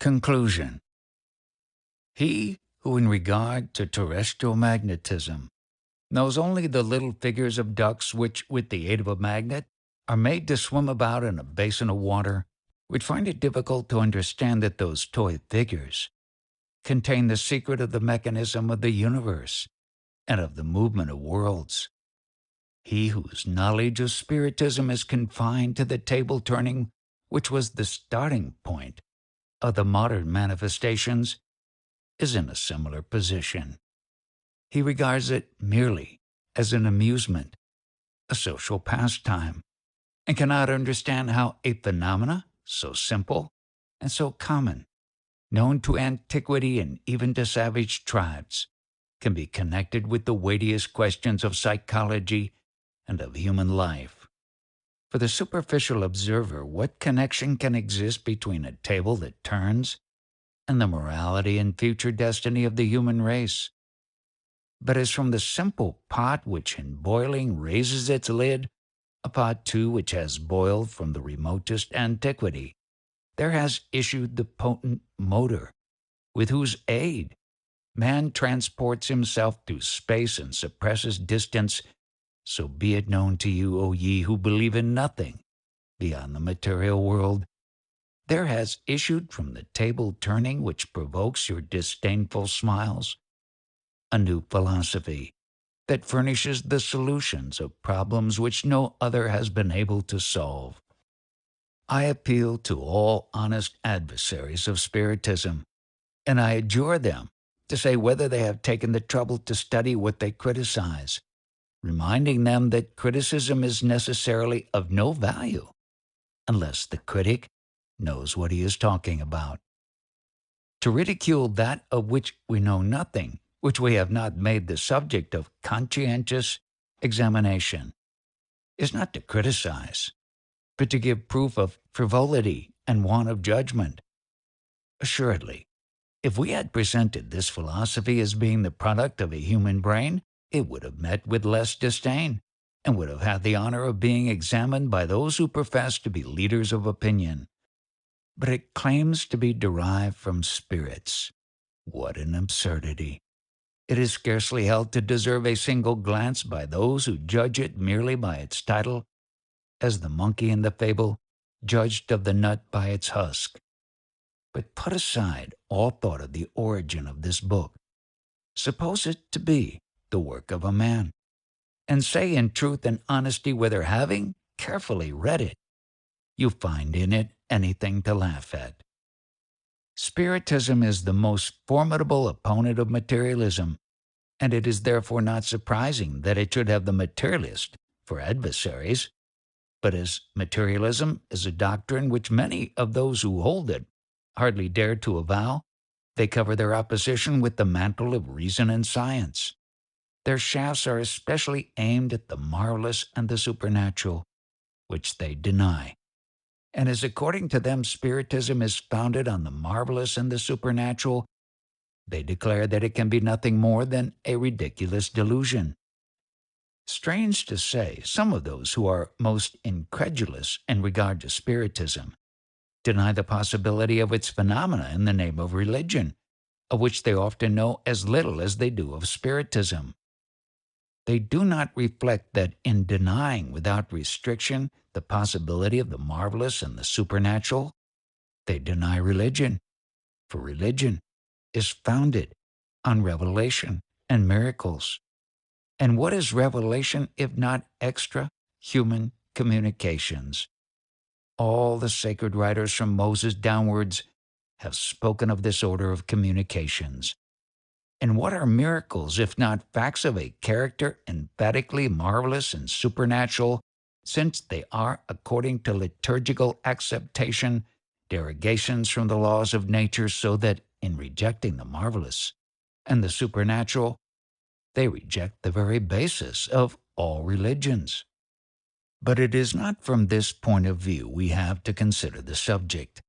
Conclusion. He who in regard to terrestrial magnetism knows only the little figures of ducks which, with the aid of a magnet, are made to swim about in a basin of water, would find it difficult to understand that those toy figures contain the secret of the mechanism of the universe and of the movement of worlds. He whose knowledge of Spiritism is confined to the table turning, which was the starting point of the modern manifestations, is in a similar position. He regards it merely as an amusement, a social pastime, and cannot understand how a phenomena so simple and so common, known to antiquity and even to savage tribes, can be connected with the weightiest questions of psychology and of human life. For the superficial observer, what connection can exist between a table that turns and the morality and future destiny of the human race? But as from the simple pot which in boiling raises its lid, a pot too which has boiled from the remotest antiquity, there has issued the potent motor, with whose aid man transports himself through space and suppresses distance. So be it known to you, O ye who believe in nothing beyond the material world, there has issued from the table turning which provokes your disdainful smiles a new philosophy that furnishes the solutions of problems which no other has been able to solve. I appeal to all honest adversaries of Spiritism, and I adjure them to say whether they have taken the trouble to study what they criticize, reminding them that criticism is necessarily of no value unless the critic knows what he is talking about. To ridicule that of which we know nothing, which we have not made the subject of conscientious examination, is not to criticize, but to give proof of frivolity and want of judgment. Assuredly, if we had presented this philosophy as being the product of a human brain, it would have met with less disdain, and would have had the honor of being examined by those who profess to be leaders of opinion. But it claims to be derived from spirits. What an absurdity! It is scarcely held to deserve a single glance by those who judge it merely by its title, as the monkey in the fable judged of the nut by its husk. But put aside all thought of the origin of this book. Suppose it to be the work of a man, and say in truth and honesty whether, having carefully read it, you find in it anything to laugh at. Spiritism is the most formidable opponent of materialism, and it is therefore not surprising that it should have the materialist for adversaries. But as materialism is a doctrine which many of those who hold it hardly dare to avow, they cover their opposition with the mantle of reason and science. Their shafts are especially aimed at the marvelous and the supernatural, which they deny. And as according to them Spiritism is founded on the marvelous and the supernatural, they declare that it can be nothing more than a ridiculous delusion. Strange to say, some of those who are most incredulous in regard to Spiritism deny the possibility of its phenomena in the name of religion, of which they often know as little as they do of Spiritism. They do not reflect that in denying without restriction the possibility of the marvelous and the supernatural, they deny religion, for religion is founded on revelation and miracles. And what is revelation if not extra-human communications? All the sacred writers from Moses downwards have spoken of this order of communications. And what are miracles if not facts of a character emphatically marvelous and supernatural, since they are, according to liturgical acceptation, derogations from the laws of nature, so that in rejecting the marvelous and the supernatural, they reject the very basis of all religions. But it is not from this point of view we have to consider the subject.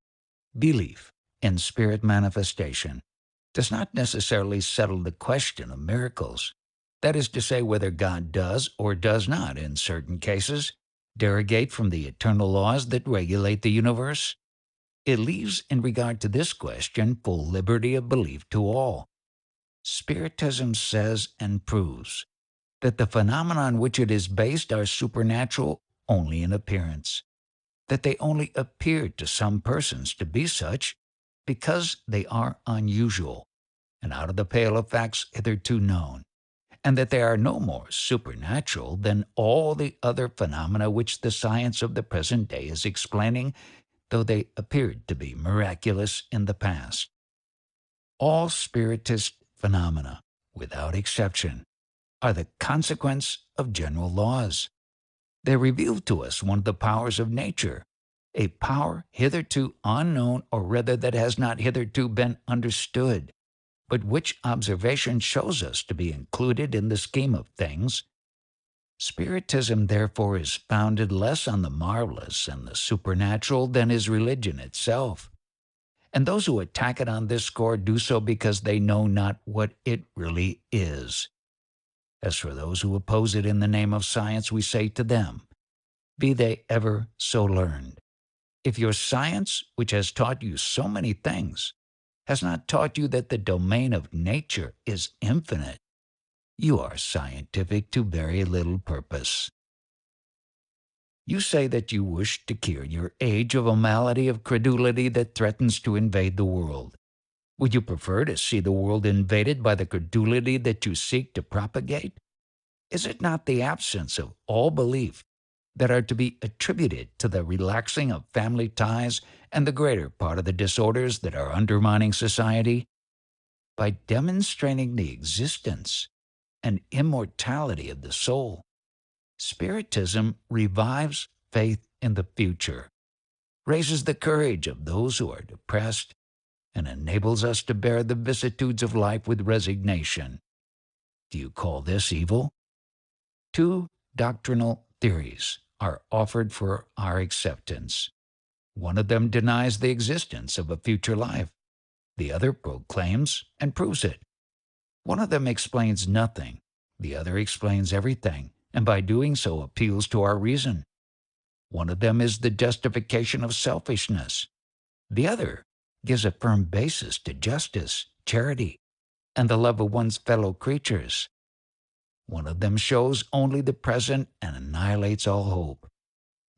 Belief in spirit manifestation does not necessarily settle the question of miracles. That is to say, whether God does or does not, in certain cases, derogate from the eternal laws that regulate the universe. it leaves, in regard to this question, full liberty of belief to all. Spiritism says and proves that the phenomena on which it is based are supernatural only in appearance, that they only appear to some persons to be such because they are unusual and out of the pale of facts hitherto known, and that they are no more supernatural than all the other phenomena which the science of the present day is explaining, though they appeared to be miraculous in the past. All Spiritist phenomena, without exception, are the consequence of general laws. They reveal to us one of the powers of nature, a power hitherto unknown, or rather that has not hitherto been understood, but which observation shows us to be included in the scheme of things. Spiritism, therefore, is founded less on the marvelous and the supernatural than is religion itself. And those who attack it on this score do so because they know not what it really is. As for those who oppose it in the name of science, we say to them, be they ever so learned, if your science, which has taught you so many things, has not taught you that the domain of nature is infinite, you are scientific to very little purpose. You say that you wish to cure your age of a malady of credulity that threatens to invade the world. Would you prefer to see the world invaded by the credulity that you seek to propagate? Is it not the absence of all belief that are to be attributed to the relaxing of family ties and the greater part of the disorders that are undermining society? By demonstrating the existence and immortality of the soul, Spiritism revives faith in the future, raises the courage of those who are depressed, and enables us to bear the vicissitudes of life with resignation. Do you call this evil? Two doctrinal theories are offered for our acceptance. One of them denies the existence of a future life. The other proclaims and proves it. One of them explains nothing. The other explains everything, and by doing so appeals to our reason. One of them is the justification of selfishness. The other gives a firm basis to justice, charity, and the love of one's fellow creatures. One of them shows only the present and annihilates all hope.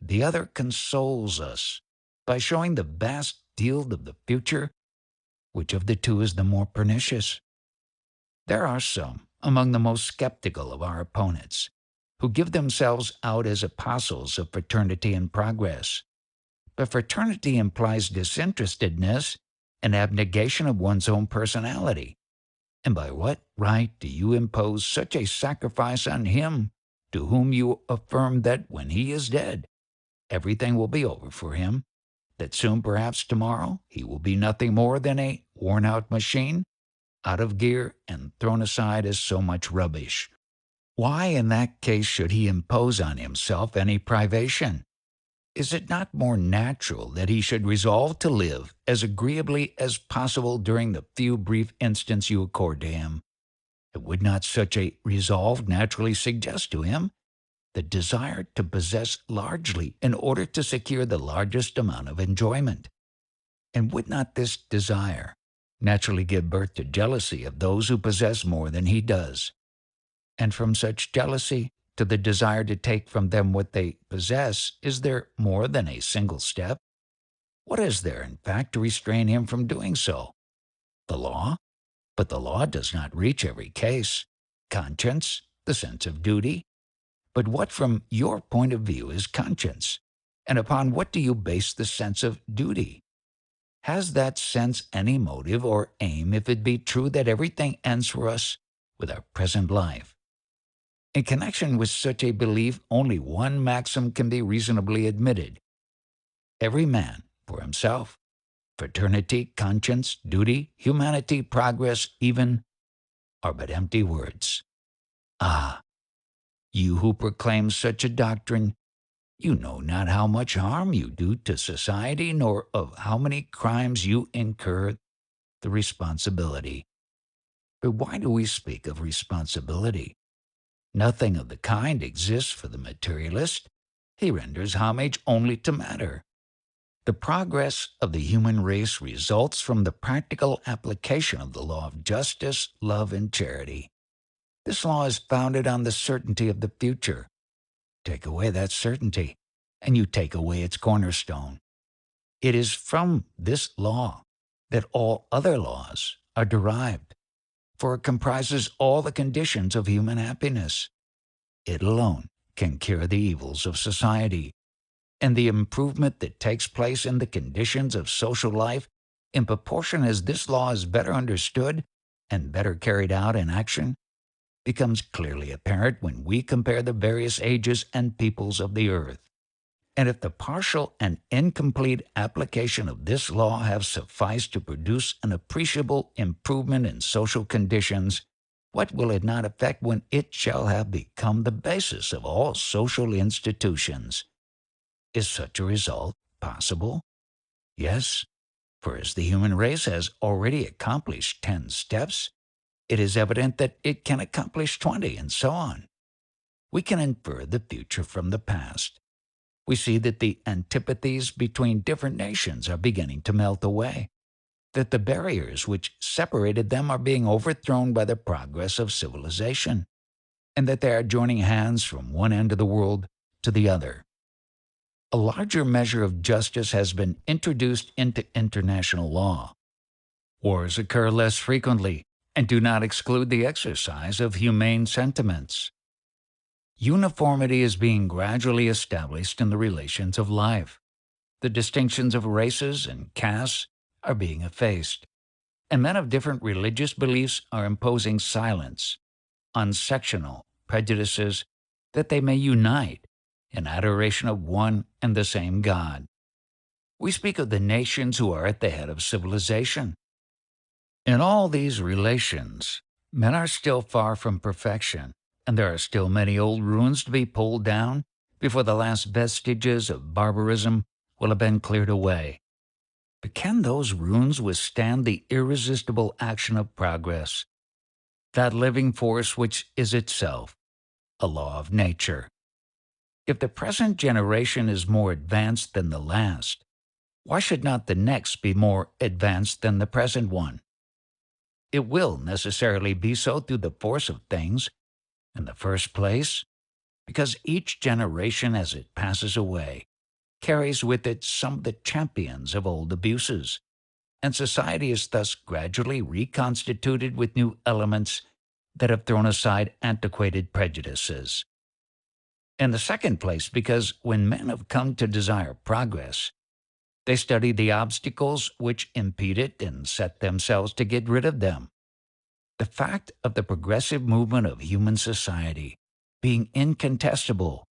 The other consoles us by showing the vast field of the future. Which of the two is the more pernicious? There are some among the most skeptical of our opponents who give themselves out as apostles of fraternity and progress. But fraternity implies disinterestedness and abnegation of one's own personality. And by what right do you impose such a sacrifice on him to whom you affirm that when he is dead, everything will be over for him, that soon, perhaps tomorrow, he will be nothing more than a worn-out machine, out of gear and thrown aside as so much rubbish? Why, in that case, should he impose on himself any privation? Is it not more natural that he should resolve to live as agreeably as possible during the few brief instants you accord to him? And would not such a resolve naturally suggest to him the desire to possess largely in order to secure the largest amount of enjoyment? And would not this desire naturally give birth to jealousy of those who possess more than he does? And from such jealousy to the desire to take from them what they possess, is there more than a single step? What is there, in fact, to restrain him from doing so? The law? But the law does not reach every case. Conscience, the sense of duty. But what, from your point of view, is conscience? And upon what do you base the sense of duty? Has that sense any motive or aim if it be true that everything ends for us with our present life? In connection with such a belief, only one maxim can be reasonably admitted. Every man for himself. Fraternity, conscience, duty, humanity, progress, even, are but empty words. Ah, you who proclaim such a doctrine, you know not how much harm you do to society, nor of how many crimes you incur the responsibility. But why do we speak of responsibility? Nothing of the kind exists for the materialist. He renders homage only to matter. The progress of the human race results from the practical application of the law of justice, love, and charity. This law is founded on the certainty of the future. Take away that certainty, and you take away its cornerstone. It is from this law that all other laws are derived, for it comprises all the conditions of human happiness. It alone can cure the evils of society, and the improvement that takes place in the conditions of social life, in proportion as this law is better understood and better carried out in action, becomes clearly apparent when we compare the various ages and peoples of the earth. And if the partial and incomplete application of this law have sufficed to produce an appreciable improvement in social conditions, what will it not effect when it shall have become the basis of all social institutions? Is such a result possible? Yes, for as the human race has already accomplished 10 steps, it is evident that it can accomplish 20, and so on. We can infer the future from the past. We see that the antipathies between different nations are beginning to melt away, that the barriers which separated them are being overthrown by the progress of civilization, and that they are joining hands from one end of the world to the other. A larger measure of justice has been introduced into international law. Wars occur less frequently and do not exclude the exercise of humane sentiments. Uniformity is being gradually established in the relations of life. The distinctions of races and castes are being effaced, and men of different religious beliefs are imposing silence on sectional prejudices that they may unite in adoration of one and the same God. We speak of the nations who are at the head of civilization. In all these relations, men are still far from perfection, and there are still many old ruins to be pulled down before the last vestiges of barbarism will have been cleared away. But can those ruins withstand the irresistible action of progress, that living force which is itself a law of nature? If the present generation is more advanced than the last, why should not the next be more advanced than the present one? It will necessarily be so through the force of things. In the first place, because each generation as it passes away carries with it some of the champions of old abuses, and society is thus gradually reconstituted with new elements that have thrown aside antiquated prejudices. In the second place, because when men have come to desire progress, they study the obstacles which impede it and set themselves to get rid of them. The fact of the progressive movement of human society being incontestable,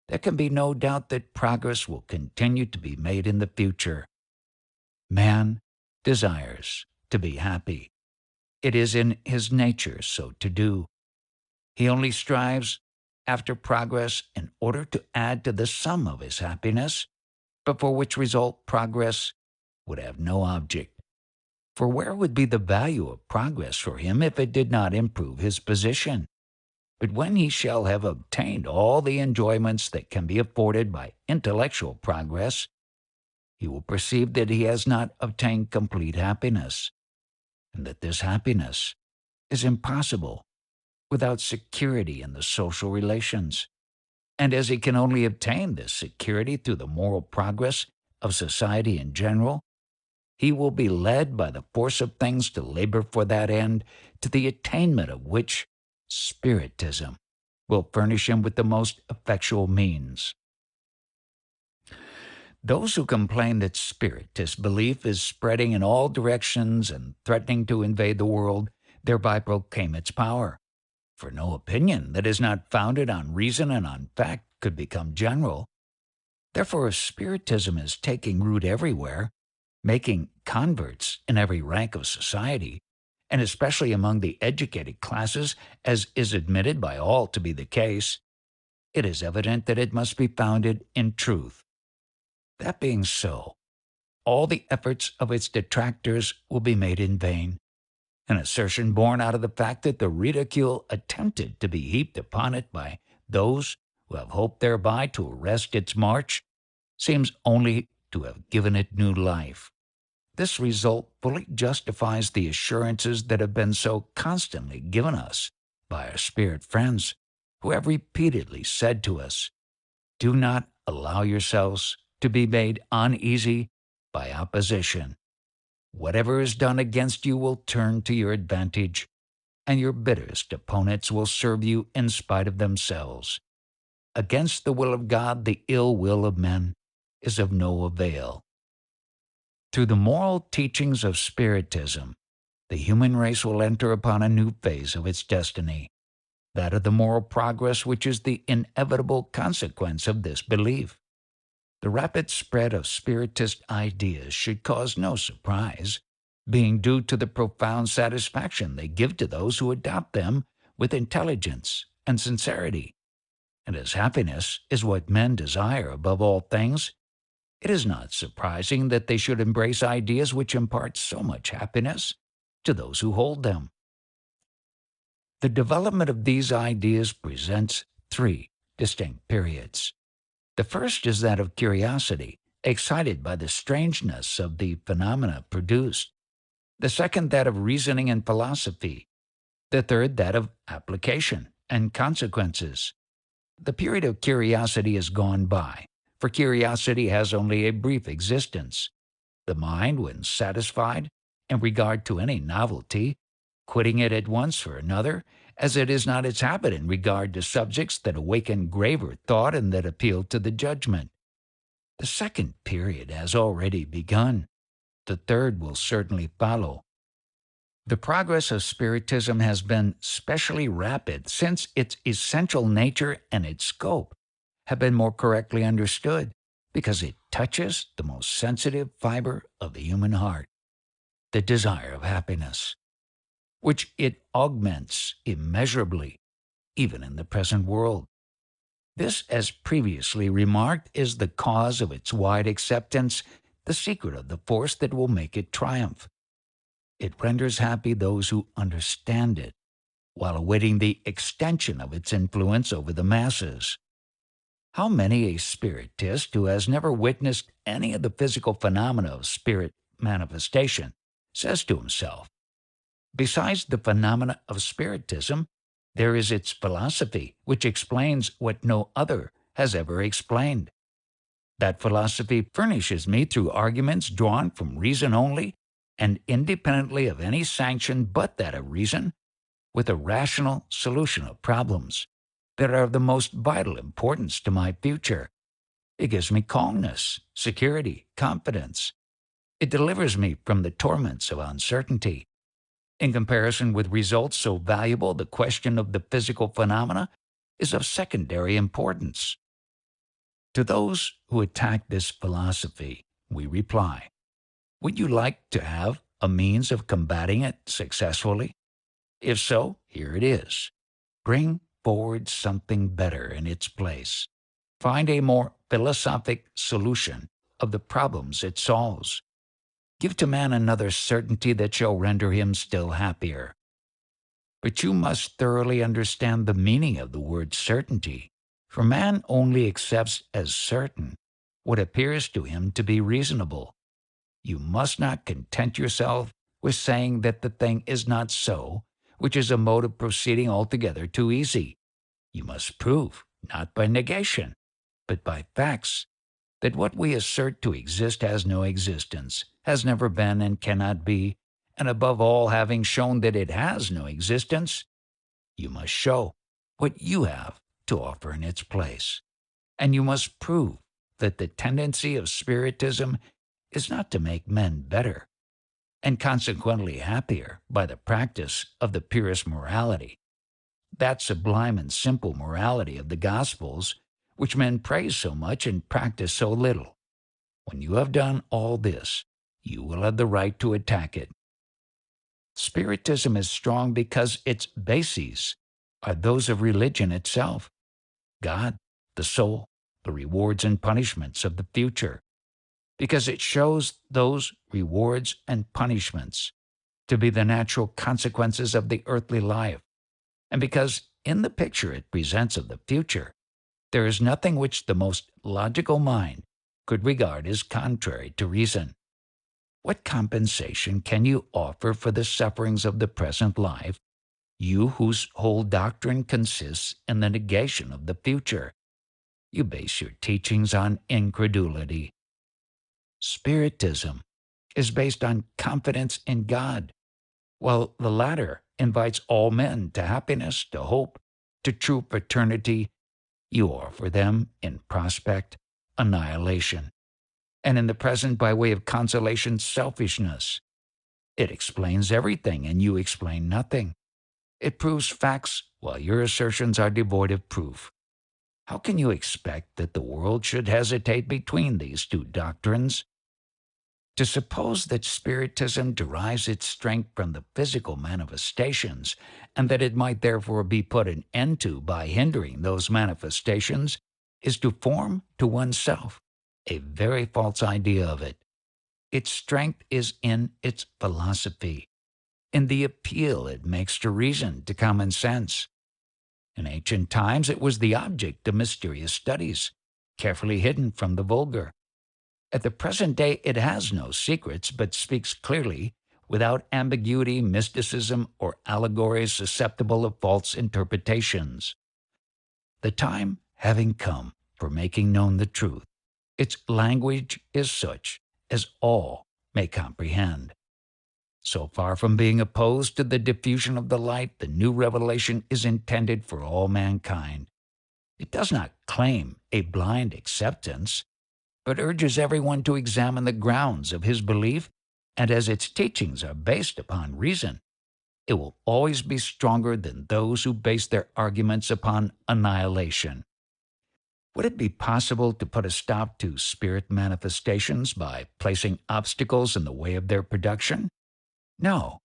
there can be no doubt that progress will continue to be made in the future. Man desires to be happy. It is in his nature so to do. He only strives after progress in order to add to the sum of his happiness, but for which result progress would have no object. For where would be the value of progress for him if it did not improve his position? But when he shall have obtained all the enjoyments that can be afforded by intellectual progress, he will perceive that he has not obtained complete happiness, and that this happiness is impossible without security in the social relations. And as he can only obtain this security through the moral progress of society in general, he will be led by the force of things to labor for that end, to the attainment of which Spiritism will furnish him with the most effectual means. Those who complain that Spiritist belief is spreading in all directions and threatening to invade the world thereby proclaim its power. For no opinion that is not founded on reason and on fact could become general. Therefore, if Spiritism is taking root everywhere, making converts in every rank of society, and especially among the educated classes, as is admitted by all to be the case, it is evident that it must be founded in truth. That being so, all the efforts of its detractors will be made in vain, an assertion born out of the fact that the ridicule attempted to be heaped upon it by those who have hoped thereby to arrest its march seems only to have given it new life. This result fully justifies the assurances that have been so constantly given us by our spirit friends, who have repeatedly said to us, "Do not allow yourselves to be made uneasy by opposition. Whatever is done against you will turn to your advantage, and your bitterest opponents will serve you in spite of themselves. Against the will of God, the ill will of men is of no avail." Through the moral teachings of Spiritism, the human race will enter upon a new phase of its destiny, that of the moral progress which is the inevitable consequence of this belief. The rapid spread of Spiritist ideas should cause no surprise, being due to the profound satisfaction they give to those who adopt them with intelligence and sincerity. And as happiness is what men desire above all things, it is not surprising that they should embrace ideas which impart so much happiness to those who hold them. The development of these ideas presents three distinct periods. The first is that of curiosity, excited by the strangeness of the phenomena produced. The second, that of reasoning and philosophy. The third, that of application and consequences. The period of curiosity is gone by, for curiosity has only a brief existence. The mind, when satisfied in regard to any novelty, quitting it at once for another, as it is not its habit in regard to subjects that awaken graver thought and that appeal to the judgment. The second period has already begun. The third will certainly follow. The progress of Spiritism has been specially rapid since its essential nature and its scope have been more correctly understood, because it touches the most sensitive fiber of the human heart, the desire of happiness, which it augments immeasurably, even in the present world. This, as previously remarked, is the cause of its wide acceptance, the secret of the force that will make it triumph. It renders happy those who understand it, while awaiting the extension of its influence over the masses. How many a spiritist who has never witnessed any of the physical phenomena of spirit manifestation says to himself, "Besides the phenomena of Spiritism, there is its philosophy, which explains what no other has ever explained. That philosophy furnishes me, through arguments drawn from reason only, and independently of any sanction but that of reason, with a rational solution of problems that are of the most vital importance to my future. It gives me calmness, security, confidence. It delivers me from the torments of uncertainty. In comparison with results so valuable, the question of the physical phenomena is of secondary importance." To those who attack this philosophy, we reply, would you like to have a means of combating it successfully? If so, here it is. Bring forward something better in its place. Find a more philosophic solution of the problems it solves. Give to man another certainty that shall render him still happier. But you must thoroughly understand the meaning of the word certainty, for man only accepts as certain what appears to him to be reasonable. You must not content yourself with saying that the thing is not so, which is a mode of proceeding altogether too easy. You must prove, not by negation, but by facts, that what we assert to exist has no existence, has never been and cannot be, and above all, having shown that it has no existence, you must show what you have to offer in its place. And you must prove that the tendency of Spiritism is not to make men better, and consequently happier, by the practice of the purest morality, that sublime and simple morality of the Gospels, which men praise so much and practice so little. When you have done all this, you will have the right to attack it. Spiritism is strong because its bases are those of religion itself: God, the soul, the rewards and punishments of the future, because it shows those rewards and punishments to be the natural consequences of the earthly life, and because in the picture it presents of the future, there is nothing which the most logical mind could regard as contrary to reason. What compensation can you offer for the sufferings of the present life, you whose whole doctrine consists in the negation of the future? You base your teachings on incredulity. Spiritism is based on confidence in God, while the latter invites all men to happiness, to hope, to true fraternity. You offer them, in prospect, annihilation, and in the present, by way of consolation, selfishness. It explains everything, and you explain nothing. It proves facts, while your assertions are devoid of proof. How can you expect that the world should hesitate between these two doctrines? To suppose that Spiritism derives its strength from the physical manifestations, and that it might therefore be put an end to by hindering those manifestations, is to form to oneself a very false idea of it. Its strength is in its philosophy, in the appeal it makes to reason, to common sense. In ancient times it was the object of mysterious studies, carefully hidden from the vulgar. At the present day it has no secrets, but speaks clearly, without ambiguity, mysticism, or allegories susceptible of false interpretations. The time having come for making known the truth, its language is such as all may comprehend. So far from being opposed to the diffusion of the light, the new revelation is intended for all mankind. It does not claim a blind acceptance, but urges everyone to examine the grounds of his belief, and as its teachings are based upon reason, it will always be stronger than those who base their arguments upon annihilation. Would it be possible to put a stop to spirit manifestations by placing obstacles in the way of their production? No,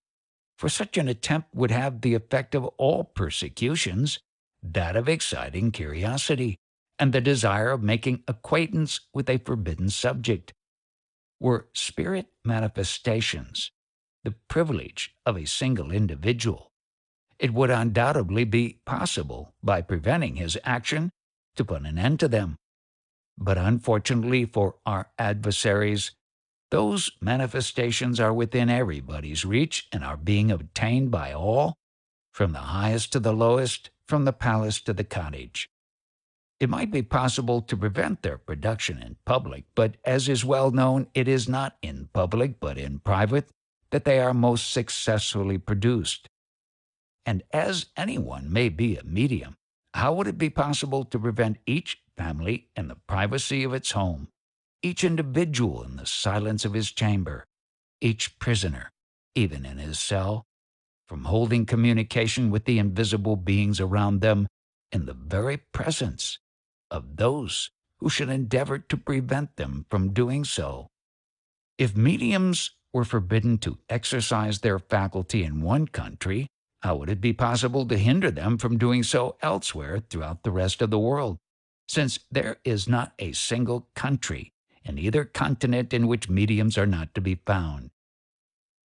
for such an attempt would have the effect of all persecutions, that of exciting curiosity, and the desire of making acquaintance with a forbidden subject. Were spirit manifestations the privilege of a single individual, it would undoubtedly be possible, by preventing his action, to put an end to them. But unfortunately for our adversaries, those manifestations are within everybody's reach and are being obtained by all, from the highest to the lowest, from the palace to the cottage. It might be possible to prevent their production in public, but as is well known, it is not in public, but in private, that they are most successfully produced. And as anyone may be a medium, how would it be possible to prevent each family in the privacy of its home, each individual in the silence of his chamber, each prisoner, even in his cell, from holding communication with the invisible beings around them in the very presence of those who should endeavor to prevent them from doing so? If mediums were forbidden to exercise their faculty in one country, how would it be possible to hinder them from doing so elsewhere throughout the rest of the world, since there is not a single country in either continent in which mediums are not to be found?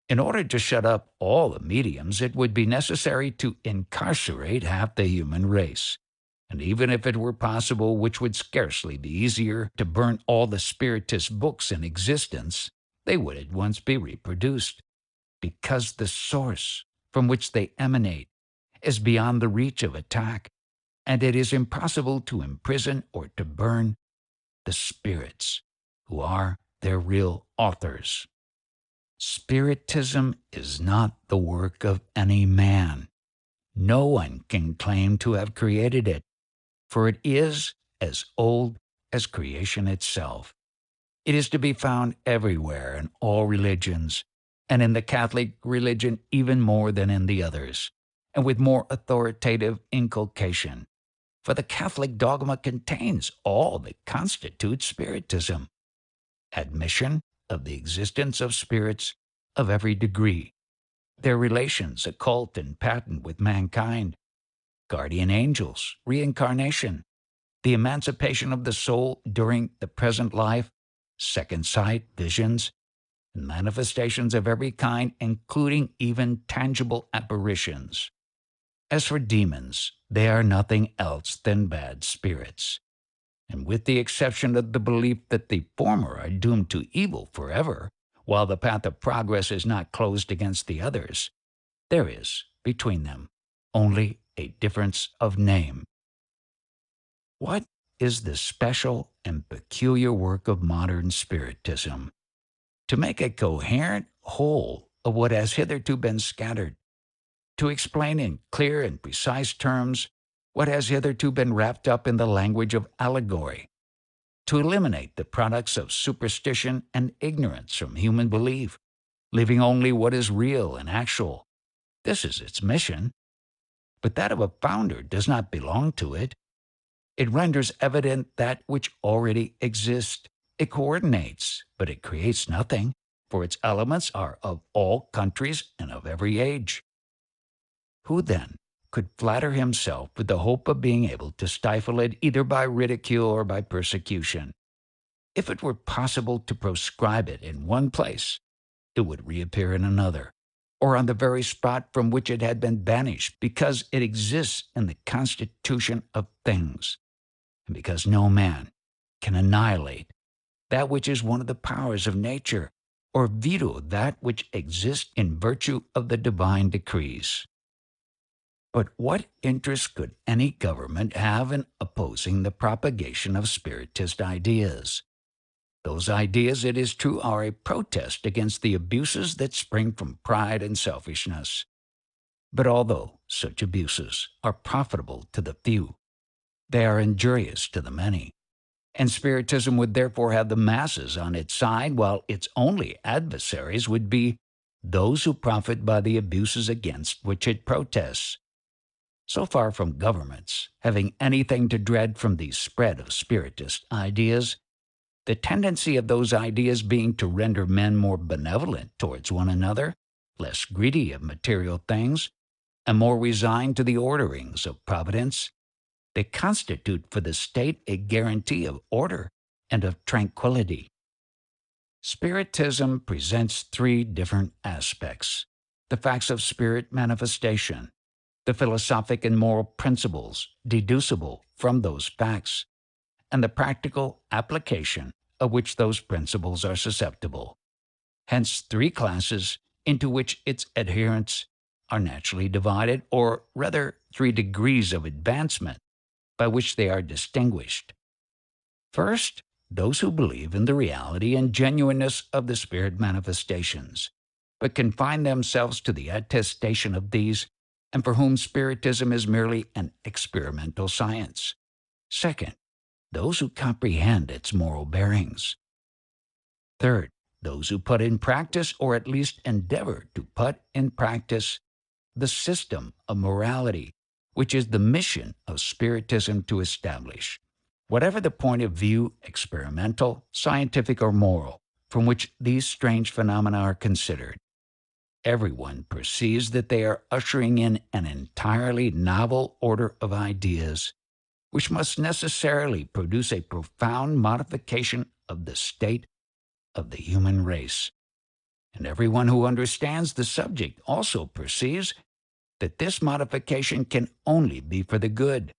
In order to shut up all the mediums, it would be necessary to incarcerate half the human race. And even if it were possible, which would scarcely be easier, to burn all the Spiritist books in existence, they would at once be reproduced, because the source from which they emanate is beyond the reach of attack, and it is impossible to imprison or to burn the spirits who are their real authors. Spiritism is not the work of any man. No one can claim to have created it, for it is as old as creation itself. It is to be found everywhere in all religions, and in the Catholic religion even more than in the others, and with more authoritative inculcation. For the Catholic dogma contains all that constitutes Spiritism: admission of the existence of spirits of every degree, their relations occult and patent with mankind, guardian angels, reincarnation, the emancipation of the soul during the present life, second sight, visions, and manifestations of every kind, including even tangible apparitions. As for demons, they are nothing else than bad spirits. And with the exception of the belief that the former are doomed to evil forever, while the path of progress is not closed against the others, there is, between them, only a difference of name. What is the special and peculiar work of modern Spiritism? To make a coherent whole of what has hitherto been scattered, to explain in clear and precise terms what has hitherto been wrapped up in the language of allegory, to eliminate the products of superstition and ignorance from human belief, leaving only what is real and actual. This is its mission. But that of a founder does not belong to it. It renders evident that which already exists. It coordinates, but it creates nothing, for its elements are of all countries and of every age. Who then could flatter himself with the hope of being able to stifle it either by ridicule or by persecution? If it were possible to proscribe it in one place, it would reappear in another, or on the very spot from which it had been banished, because it exists in the constitution of things, and because no man can annihilate that which is one of the powers of nature, or veto that which exists in virtue of the divine decrees. But what interest could any government have in opposing the propagation of Spiritist ideas? Those ideas, it is true, are a protest against the abuses that spring from pride and selfishness. But although such abuses are profitable to the few, they are injurious to the many. And Spiritism would therefore have the masses on its side, while its only adversaries would be those who profit by the abuses against which it protests. So far from governments having anything to dread from the spread of Spiritist ideas, the tendency of those ideas being to render men more benevolent towards one another, less greedy of material things, and more resigned to the orderings of Providence, they constitute for the state a guarantee of order and of tranquility. Spiritism presents three different aspects: the facts of spirit manifestation, the philosophic and moral principles deducible from those facts, and the practical application of which those principles are susceptible. Hence, three classes into which its adherents are naturally divided, or rather, three degrees of advancement by which they are distinguished. First, those who believe in the reality and genuineness of the spirit manifestations, but confine themselves to the attestation of these, and for whom Spiritism is merely an experimental science. Second, those who comprehend its moral bearings. Third, those who put in practice, or at least endeavor to put in practice, the system of morality, which is the mission of Spiritism to establish. Whatever the point of view, experimental, scientific, or moral, from which these strange phenomena are considered, everyone perceives that they are ushering in an entirely novel order of ideas, which must necessarily produce a profound modification of the state of the human race. And everyone who understands the subject also perceives that this modification can only be for the good.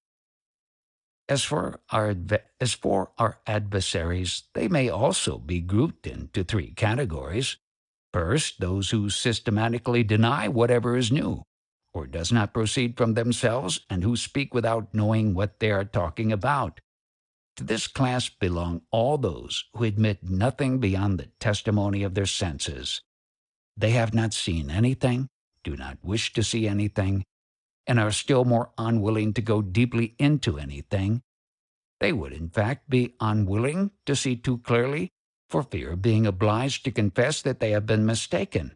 As for our adversaries, they may also be grouped into three categories. First, those who systematically deny whatever is new, or does not proceed from themselves, and who speak without knowing what they are talking about. To this class belong all those who admit nothing beyond the testimony of their senses. They have not seen anything, do not wish to see anything, and are still more unwilling to go deeply into anything. They would, in fact, be unwilling to see too clearly for fear of being obliged to confess that they have been mistaken.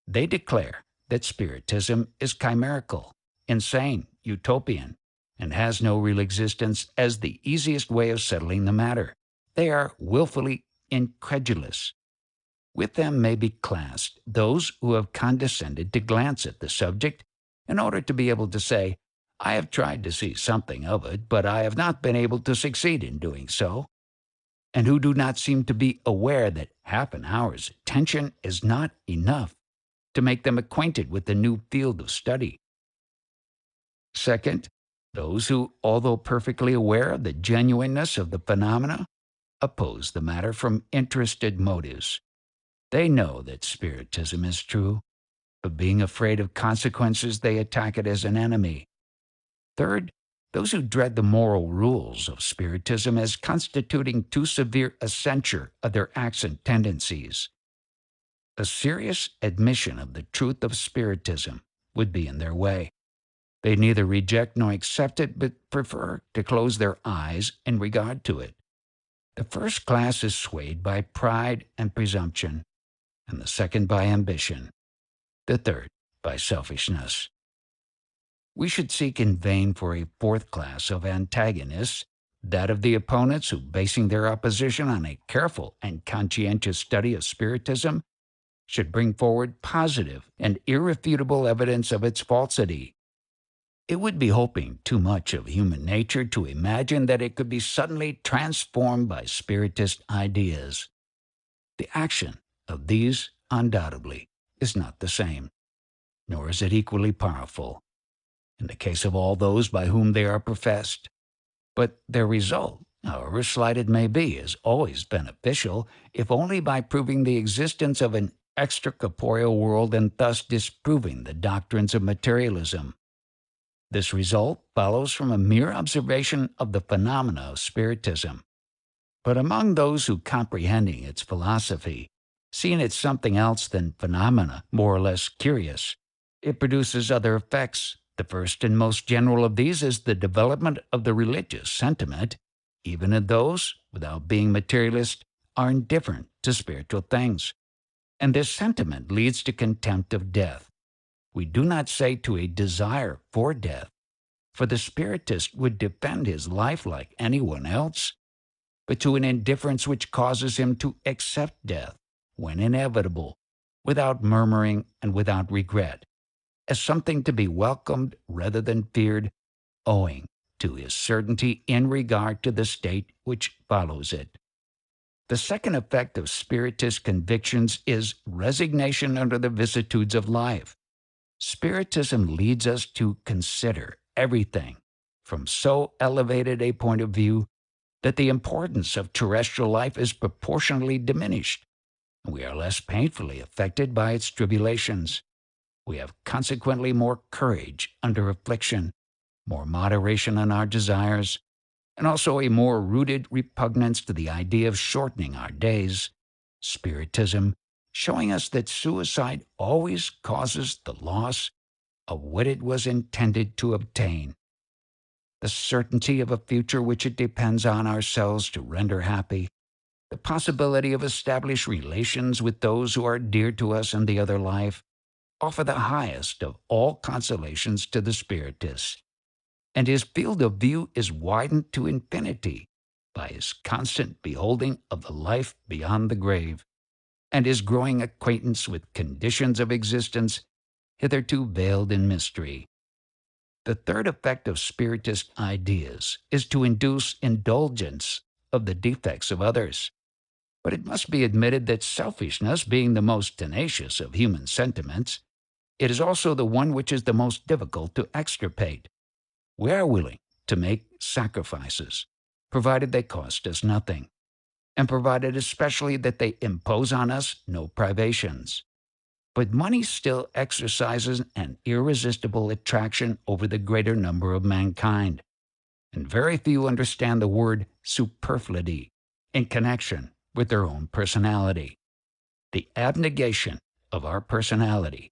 They declare that Spiritism is chimerical, insane, utopian, and has no real existence as the easiest way of settling the matter. They are willfully incredulous. With them may be classed those who have condescended to glance at the subject in order to be able to say, "I have tried to see something of it, but I have not been able to succeed in doing so," and who do not seem to be aware that half an hour's attention is not enough to make them acquainted with the new field of study. Second, Those who, although perfectly aware of the genuineness of the phenomena, oppose the matter from interested motives. They know that Spiritism is true, but being afraid of consequences, they attack it as an enemy. Third, those who dread the moral rules of Spiritism as constituting too severe a censure of their acts and tendencies. A serious admission of the truth of Spiritism would be in their way. They neither reject nor accept it, but prefer to close their eyes in regard to it. The first class is swayed by pride and presumption, and the second by ambition, the third by selfishness. We should seek in vain for a fourth class of antagonists, that of the opponents who, basing their opposition on a careful and conscientious study of Spiritism, should bring forward positive and irrefutable evidence of its falsity. It would be hoping too much of human nature to imagine that it could be suddenly transformed by Spiritist ideas. The action of these, undoubtedly, is not the same, nor is it equally powerful, in the case of all those by whom they are professed. But their result, however slight it may be, is always beneficial, if only by proving the existence of an extracorporeal world and thus disproving the doctrines of materialism. This result follows from a mere observation of the phenomena of Spiritism. But among those who, comprehending its philosophy, see in it something else than phenomena more or less curious, it produces other effects. The first and most general of these is the development of the religious sentiment, even in those, without being materialist, are indifferent to spiritual things. And this sentiment leads to contempt of death. We do not say to a desire for death, for the Spiritist would defend his life like anyone else, but to an indifference which causes him to accept death, when inevitable, without murmuring and without regret, as something to be welcomed rather than feared, owing to his certainty in regard to the state which follows it. The second effect of Spiritist convictions is resignation under the vicissitudes of life. Spiritism leads us to consider everything from so elevated a point of view that the importance of terrestrial life is proportionally diminished, and we are less painfully affected by its tribulations. We have consequently more courage under affliction, more moderation in our desires, and also a more rooted repugnance to the idea of shortening our days. Spiritism showing us that suicide always causes the loss of what it was intended to obtain. The certainty of a future which it depends on ourselves to render happy, the possibility of established relations with those who are dear to us in the other life, offer the highest of all consolations to the Spiritist, and his field of view is widened to infinity by his constant beholding of the life beyond the grave, and his growing acquaintance with conditions of existence hitherto veiled in mystery. The third effect of Spiritist ideas is to induce indulgence of the defects of others. But it must be admitted that selfishness, being the most tenacious of human sentiments, it is also the one which is the most difficult to extirpate. We are willing to make sacrifices, provided they cost us nothing, and provided especially that they impose on us no privations. But money still exercises an irresistible attraction over the greater number of mankind, and very few understand the word superfluity in connection with their own personality. The abnegation of our personality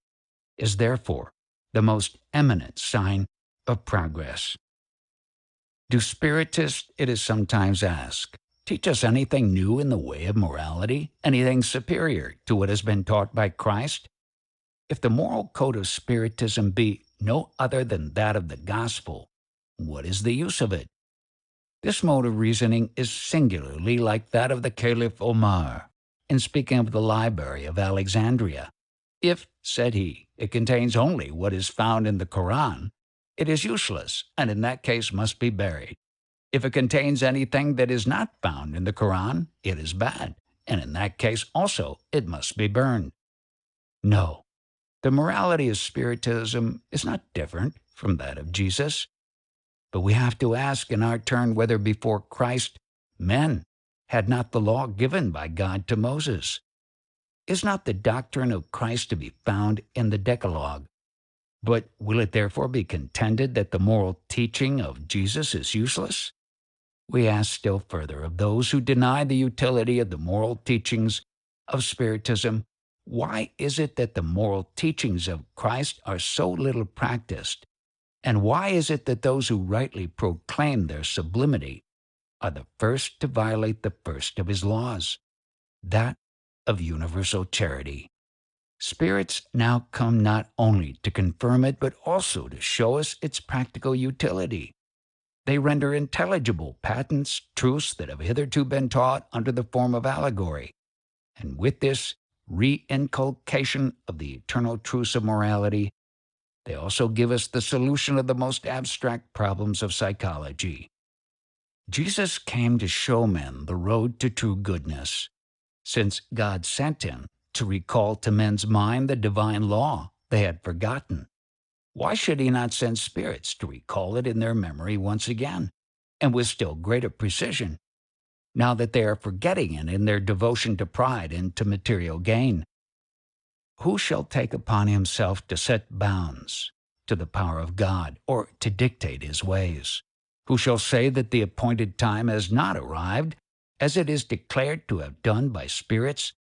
is therefore the most eminent sign of progress. Do Spiritists, it is sometimes asked, teach us anything new in the way of morality, anything superior to what has been taught by Christ? If the moral code of Spiritism be no other than that of the gospel, what is the use of it? This mode of reasoning is singularly like that of the Caliph Omar, in speaking of the library of Alexandria. If, said he, it contains only what is found in the Koran, it is useless, and in that case must be buried. If it contains anything that is not found in the Koran, it is bad, and in that case also it must be burned. No, the morality of Spiritism is not different from that of Jesus. But we have to ask in our turn whether before Christ men had not the law given by God to Moses. Is not the doctrine of Christ to be found in the Decalogue? But will it therefore be contended that the moral teaching of Jesus is useless? We ask still further of those who deny the utility of the moral teachings of Spiritism, why is it that the moral teachings of Christ are so little practiced? And why is it that those who rightly proclaim their sublimity are the first to violate the first of his laws, that of universal charity? Spirits now come not only to confirm it, but also to show us its practical utility. They render intelligible patents, truths that have hitherto been taught under the form of allegory. And with this re-inculcation of the eternal truths of morality, they also give us the solution of the most abstract problems of psychology. Jesus came to show men the road to true goodness, since God sent him to recall to men's mind the divine law they had forgotten. Why should he not send spirits to recall it in their memory once again, and with still greater precision, now that they are forgetting it in their devotion to pride and to material gain? Who shall take upon himself to set bounds to the power of God, or to dictate his ways? Who shall say that the appointed time has not arrived, as it is declared to have done by spirits,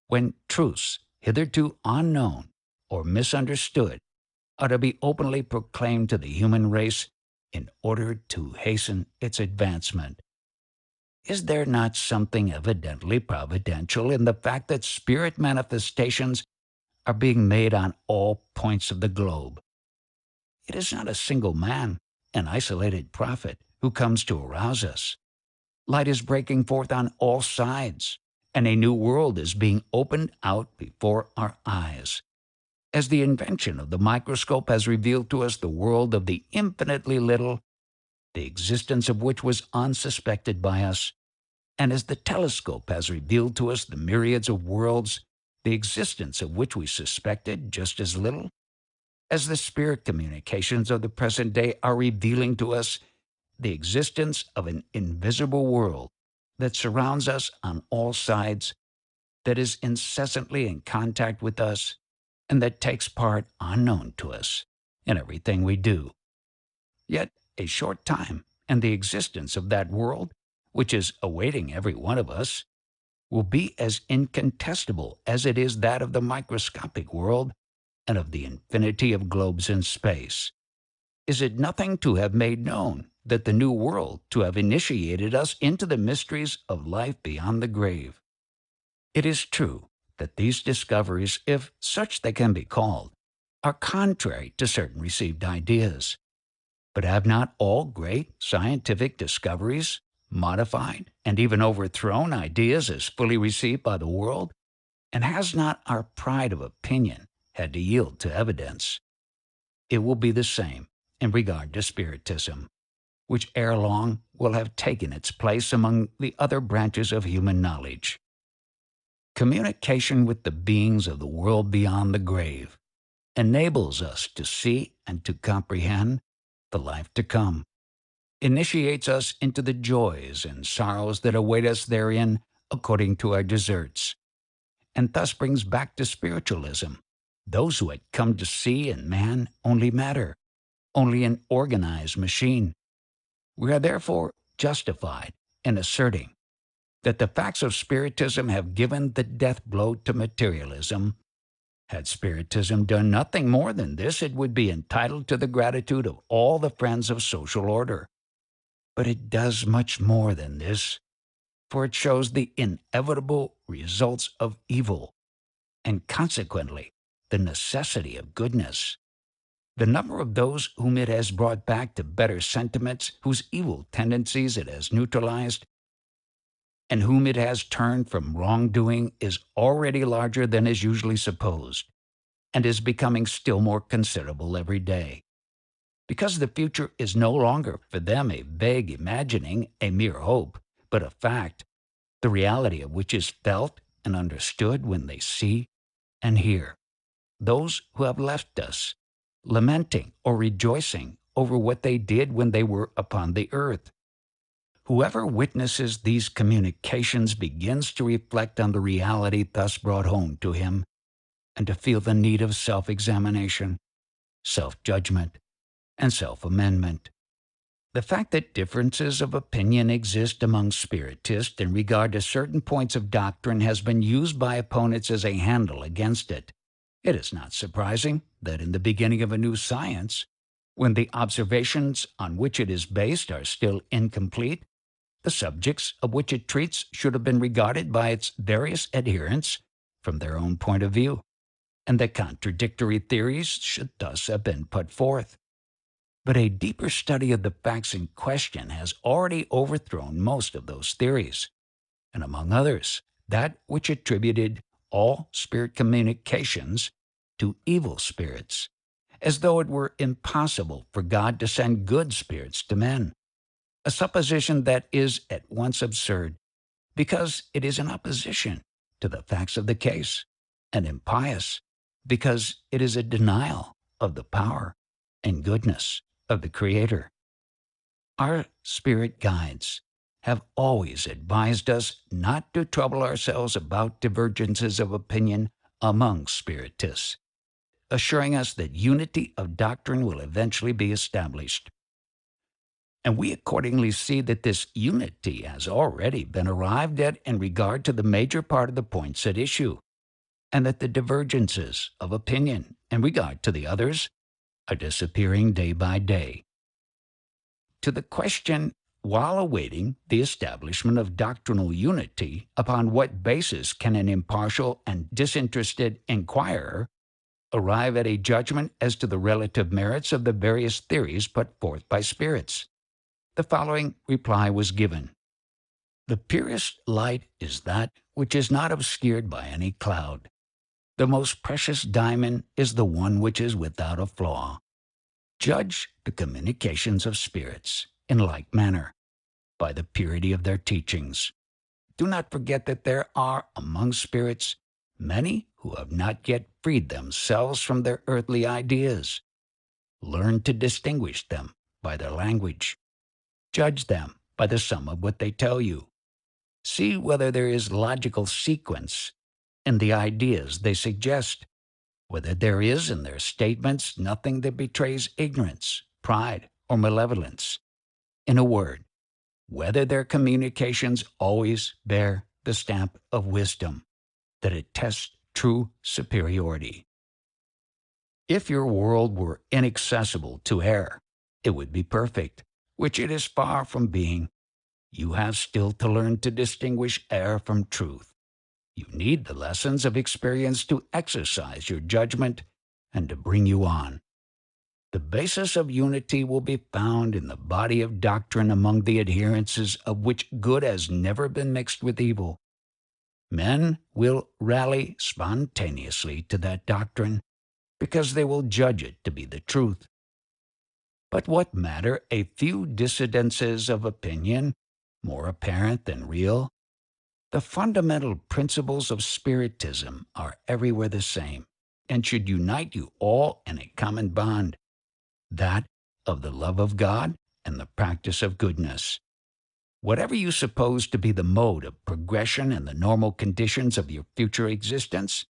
when truths hitherto unknown or misunderstood are to be openly proclaimed to the human race in order to hasten its advancement? Is there not something evidently providential in the fact that spirit manifestations are being made on all points of the globe? It is not a single man, an isolated prophet, who comes to arouse us. Light is breaking forth on all sides, and a new world is being opened out before our eyes. As the invention of the microscope has revealed to us the world of the infinitely little, the existence of which was unsuspected by us, and as the telescope has revealed to us the myriads of worlds, the existence of which we suspected just as little, as the spirit communications of the present day are revealing to us the existence of an invisible world that surrounds us on all sides, that is incessantly in contact with us, and that takes part unknown to us in everything we do. Yet a short time, and the existence of that world, which is awaiting every one of us, will be as incontestable as it is that of the microscopic world and of the infinity of globes in space. Is it nothing to have made known that the new world to have initiated us into the mysteries of life beyond the grave? It is true that these discoveries, if such they can be called, are contrary to certain received ideas. But have not all great scientific discoveries modified and even overthrown ideas as fully received by the world? And has not our pride of opinion had to yield to evidence? It will be the same in regard to Spiritism, which ere long will have taken its place among the other branches of human knowledge. Communication with the beings of the world beyond the grave enables us to see and to comprehend the life to come, initiates us into the joys and sorrows that await us therein according to our deserts, and thus brings back to spiritualism those who had come to see in man only matter, only an organized machine. We are therefore justified in asserting that the facts of Spiritism have given the death blow to materialism. Had Spiritism done nothing more than this, it would be entitled to the gratitude of all the friends of social order. But it does much more than this, for it shows the inevitable results of evil, and consequently the necessity of goodness. The number of those whom it has brought back to better sentiments, whose evil tendencies it has neutralized, and whom it has turned from wrongdoing, is already larger than is usually supposed, and is becoming still more considerable every day. Because the future is no longer for them a vague imagining, a mere hope, but a fact, the reality of which is felt and understood when they see and hear those who have left us, lamenting or rejoicing over what they did when they were upon the earth. Whoever witnesses these communications begins to reflect on the reality thus brought home to him and to feel the need of self-examination, self-judgment, and self-amendment. The fact that differences of opinion exist among Spiritists in regard to certain points of doctrine has been used by opponents as a handle against it. It is not surprising that in the beginning of a new science, when the observations on which it is based are still incomplete, the subjects of which it treats should have been regarded by its various adherents from their own point of view, and that contradictory theories should thus have been put forth. But a deeper study of the facts in question has already overthrown most of those theories, and among others, that which attributed all spirit communications to evil spirits, as though it were impossible for God to send good spirits to men, a supposition that is at once absurd, because it is in opposition to the facts of the case, and impious, because it is a denial of the power and goodness of the Creator. Our spirit guides have always advised us not to trouble ourselves about divergences of opinion among Spiritists, assuring us that unity of doctrine will eventually be established. And we accordingly see that this unity has already been arrived at in regard to the major part of the points at issue, and that the divergences of opinion in regard to the others are disappearing day by day. To the question, while awaiting the establishment of doctrinal unity, upon what basis can an impartial and disinterested inquirer arrive at a judgment as to the relative merits of the various theories put forth by spirits? The following reply was given. The purest light is that which is not obscured by any cloud. The most precious diamond is the one which is without a flaw. Judge the communications of spirits in like manner, by the purity of their teachings. Do not forget that there are among spirits many who have not yet freed themselves from their earthly ideas. Learn to distinguish them by their language. Judge them by the sum of what they tell you. See whether there is logical sequence in the ideas they suggest, whether there is in their statements nothing that betrays ignorance, pride, or malevolence. In a word, whether their communications always bear the stamp of wisdom, that attests true superiority. If your world were inaccessible to error, it would be perfect, which it is far from being. You have still to learn to distinguish error from truth. You need the lessons of experience to exercise your judgment and to bring you on. The basis of unity will be found in the body of doctrine among the adherents of which good has never been mixed with evil. Men will rally spontaneously to that doctrine because they will judge it to be the truth. But what matter a few dissidences of opinion, more apparent than real? The fundamental principles of Spiritism are everywhere the same, and should unite you all in a common bond, that of the love of God and the practice of goodness. Whatever you suppose to be the mode of progression and the normal conditions of your future existence,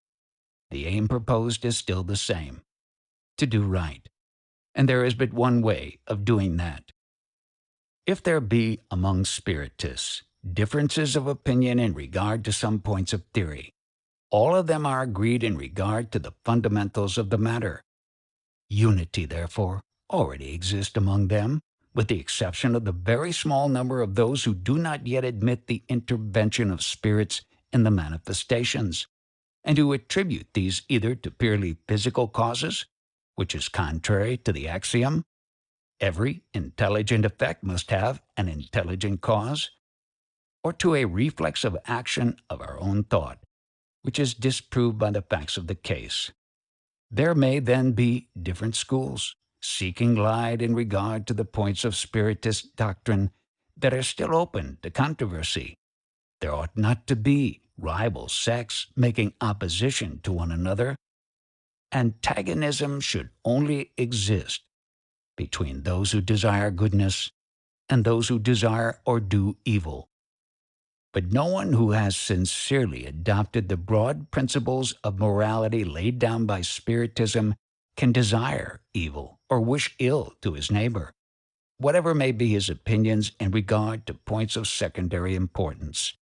the aim proposed is still the same: to do right. And there is but one way of doing that. If there be among Spiritists differences of opinion in regard to some points of theory, all of them are agreed in regard to the fundamentals of the matter. Unity, therefore, already exists among them, with the exception of the very small number of those who do not yet admit the intervention of spirits in the manifestations, and who attribute these either to purely physical causes, which is contrary to the axiom, every intelligent effect must have an intelligent cause, or to a reflex of action of our own thought, which is disproved by the facts of the case. There may then be different schools, seeking light in regard to the points of Spiritist doctrine that are still open to controversy. There ought not to be rival sects making opposition to one another. Antagonism should only exist between those who desire goodness and those who desire or do evil. But no one who has sincerely adopted the broad principles of morality laid down by Spiritism can desire evil or wish ill to his neighbor, whatever may be his opinions in regard to points of secondary importance.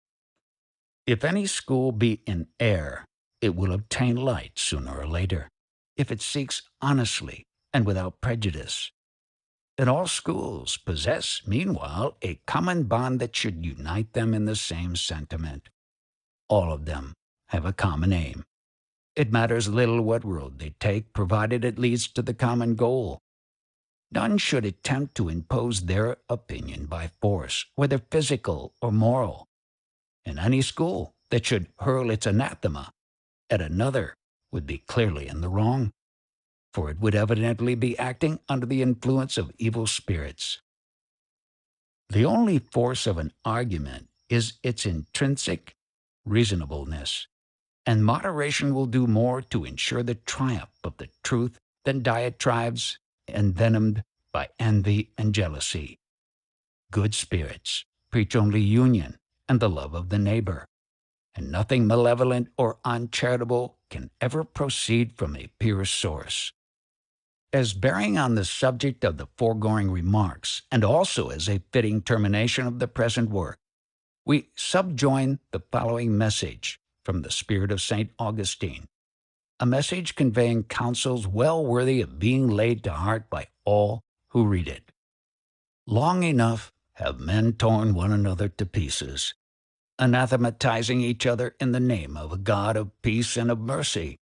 If any school be in error, it will obtain light sooner or later, if it seeks honestly and without prejudice. And all schools possess, meanwhile, a common bond that should unite them in the same sentiment. All of them have a common aim. It matters little what road they take, provided it leads to the common goal. None should attempt to impose their opinion by force, whether physical or moral. And any school that should hurl its anathema at another would be clearly in the wrong, for it would evidently be acting under the influence of evil spirits. The only force of an argument is its intrinsic reasonableness, and moderation will do more to ensure the triumph of the truth than diatribes envenomed by envy and jealousy. Good spirits preach only union and the love of the neighbor, and nothing malevolent or uncharitable can ever proceed from a pure source. As bearing on the subject of the foregoing remarks, and also as a fitting termination of the present work, we subjoin the following message from the Spirit of St. Augustine, a message conveying counsels well worthy of being laid to heart by all who read it. Long enough have men torn one another to pieces, anathematizing each other in the name of a God of peace and of mercy,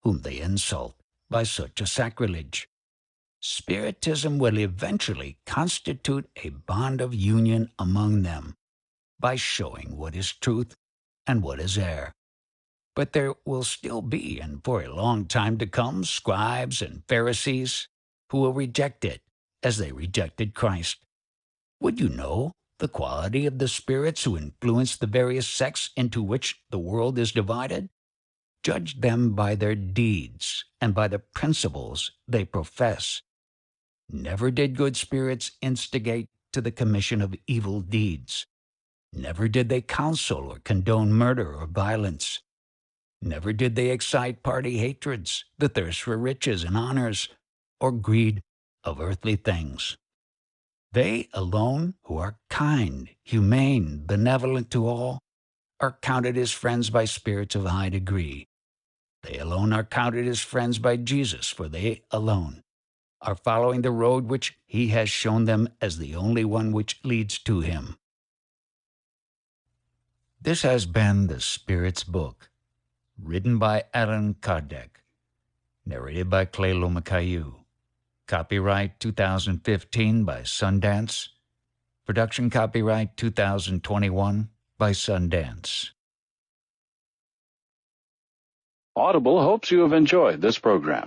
whom they insult by such a sacrilege. Spiritism will eventually constitute a bond of union among them by showing what is truth and what is error. But there will still be, and for a long time to come, scribes and Pharisees who will reject it as they rejected Christ. Would you know the quality of the spirits who influence the various sects into which the world is divided? Judge them by their deeds and by the principles they profess. Never did good spirits instigate to the commission of evil deeds. Never did they counsel or condone murder or violence. Never did they excite party hatreds, the thirst for riches and honors, or greed of earthly things. They alone who are kind, humane, benevolent to all, are counted as friends by spirits of high degree. They alone are counted as friends by Jesus, for they alone are following the road which he has shown them as the only one which leads to him. This has been the Spirit's Book, written by Allan Kardec, narrated by Clay Lomacayu. Copyright 2015 by Sundance. Production copyright 2021 by Sundance. Audible hopes you have enjoyed this program.